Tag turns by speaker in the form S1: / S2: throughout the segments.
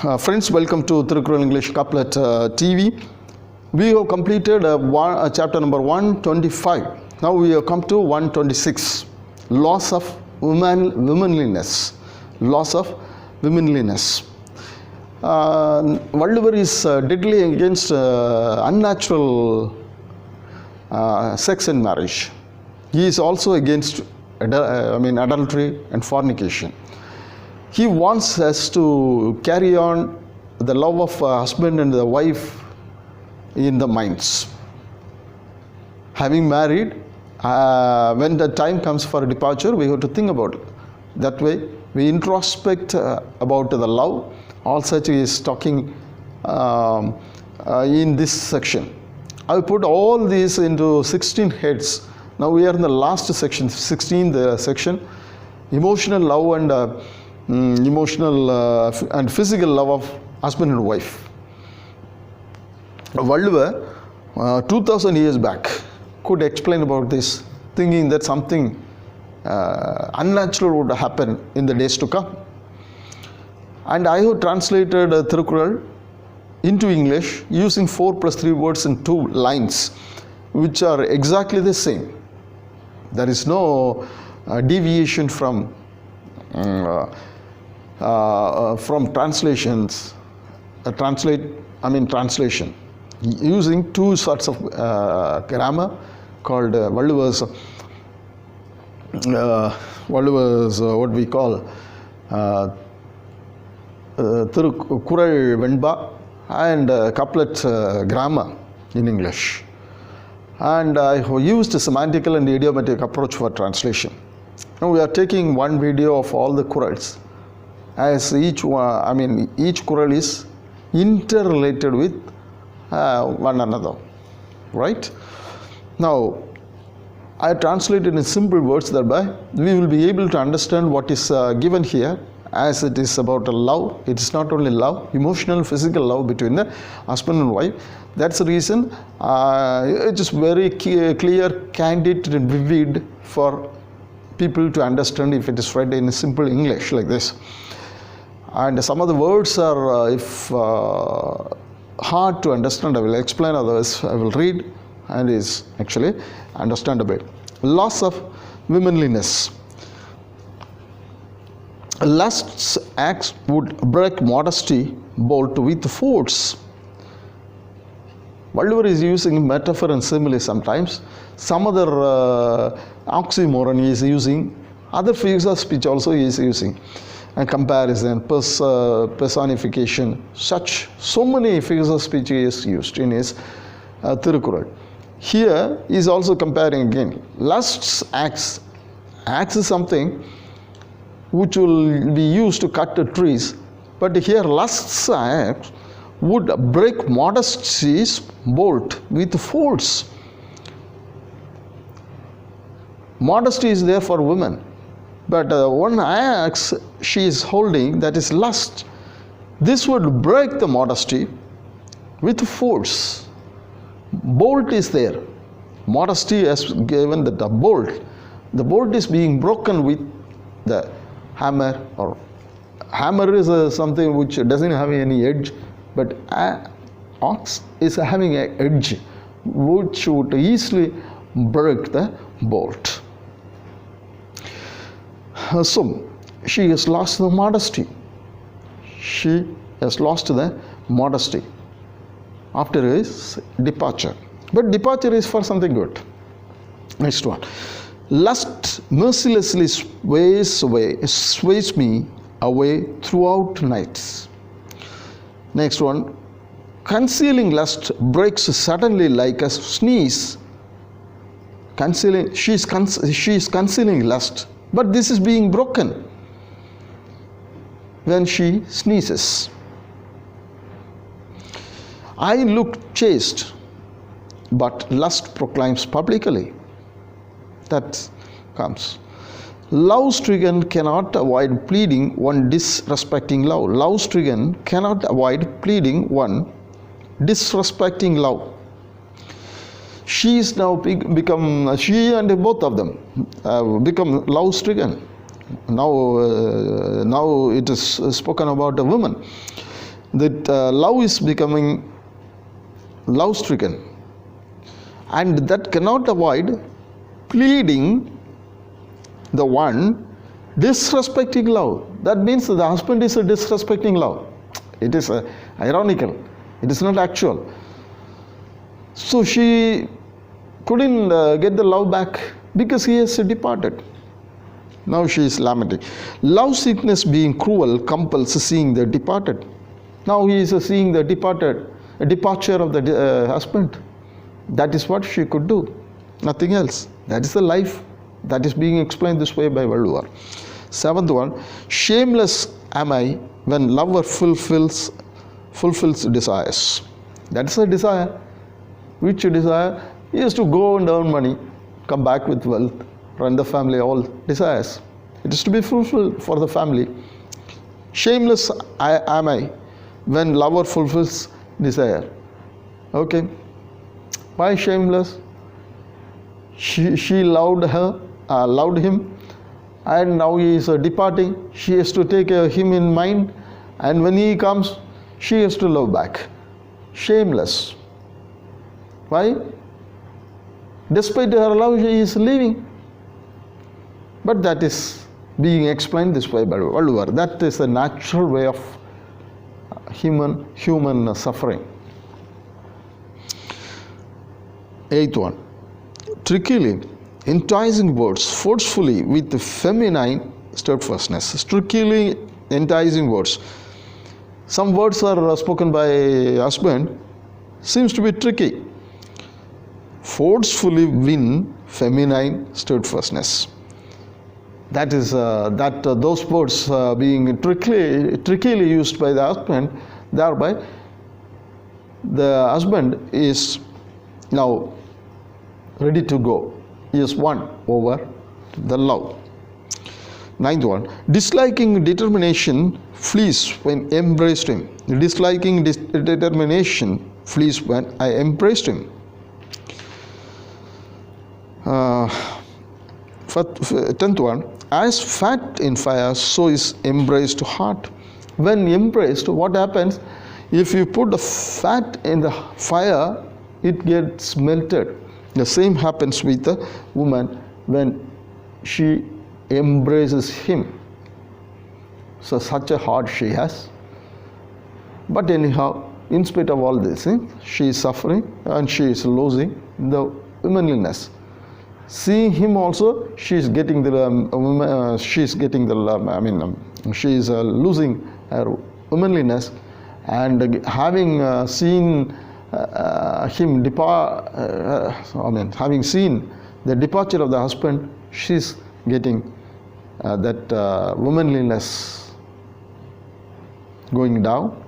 S1: Friends, welcome to Thirukkural English Couplet TV. We have completed chapter number 125. Now we have come to 126. Loss of womanliness. Loss of womanliness. Valluvar is deadly against unnatural sex in marriage. He is also against adultery and fornication. He wants us to carry on the love of husband and the wife in the minds. Having married, when the time comes for departure, we have to think about it. That way, we introspect about the love. All such is talking in this section. I put all these into 16 heads. Now we are in the last section, 16th section. Emotional love and emotional and physical love of husband and wife. Valluvar 2000 years back could explain about this, thinking that something unnatural would happen in the days to come. And I have translated Thirukkural into English using 4+3 words in 2 lines, which are exactly the same. There is no deviation from translations. Translation using 2 sorts of grammar called Valluvar's what we call Thirukkural Venba and couplet grammar in English. And I have used a semantical and idiomatic approach for translation. Now we are taking one video of all the Kurals, as each Kural is interrelated with one another, right? Now I translated in simple words, thereby we will be able to understand what is given here, as it is about a love. It is not only love, emotional, physical love between the husband and wife. That's the reason it is very clear, candid and vivid for people to understand if it is read in simple English like this. And some of the words are hard to understand. I will explain, otherwise I will read, and is actually understandable. Loss of womanliness. Lust's acts would break modesty bolt with force. Valluvar is using metaphor and simile sometimes. Some other oxymoron he is using. Other figures of speech also he is using. And comparison, personification, so many figures of speech he is used in his Thirukkural. Here he is also comparing again. Lust's acts is something which will be used to cut the trees, but here lust's acts would break modesty's bolt with force. Modesty is there for women, but one axe she is holding, that is lust. This would break the modesty with force. Bolt is there. Modesty has given the bolt. The bolt is being broken with the hammer, or hammer is something which doesn't have any edge, but ox is having an edge which would easily break the bolt. So she has lost the modesty. She has lost the modesty after his departure. But departure is for something good. Next one. Lust mercilessly sways me away throughout nights. Next one. Concealing lust breaks suddenly like a sneeze. She is concealing lust, but this is being broken when she sneezes. I look chaste, but lust proclaims publicly. That comes. Love-stricken cannot avoid pleading one disrespecting love. Love-stricken cannot avoid pleading one disrespecting love. She is now become, she and both of them become love-stricken. Now it is spoken about a woman. that love is becoming love-stricken, and that cannot avoid pleading the one disrespecting love. That means the husband is disrespecting love. It is ironical. It is not actual. So she couldn't get the love back because he has departed. Now she is lamenting. Love sickness being cruel compels seeing the departed. Now he is seeing the departure of the husband. That is what she could do, nothing else. That is the life that is being explained this way by Valluvar. Seventh one, shameless am I when lover fulfills desires. That is a desire. Which desire? He has to go and earn money, come back with wealth, run the family, all desires. It is to be fulfilled for the family. Shameless am I when lover fulfills desire. Okay. Why shameless? She loved him, and now he is departing. She has to take him in mind, and when he comes, she has to love back. Shameless. Why? Despite her love, she is leaving. But that is being explained this way by Valluvar. That is the natural way of human suffering. Eighth one, trickily enticing words forcefully with feminine steadfastness. Trickily enticing words. Some words are spoken by husband, seems to be tricky. Forcefully win feminine steadfastness. That is those words being trickily used by the husband, thereby the husband is now ready to go. He is won over the love. Ninth one, disliking determination flees when embraced him. Disliking determination flees when I embraced him. Tenth one, as fat in fire, so is embraced heart. When embraced, what happens? If you put the fat in the fire, it gets melted. The same happens with the woman when she embraces him. So such a heart she has. But anyhow, in spite of all this, she is suffering and she is losing the womanliness. Seeing him also, she is getting the she is losing her womanliness, and having seen him depart, having seen the departure of the husband, she is getting that womanliness going down,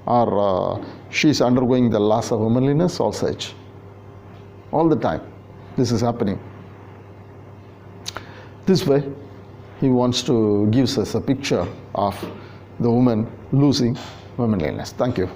S1: or she is undergoing the loss of womanliness or such. All the time this is happening. This way he wants to give us a picture of the woman losing womanliness. Thank you.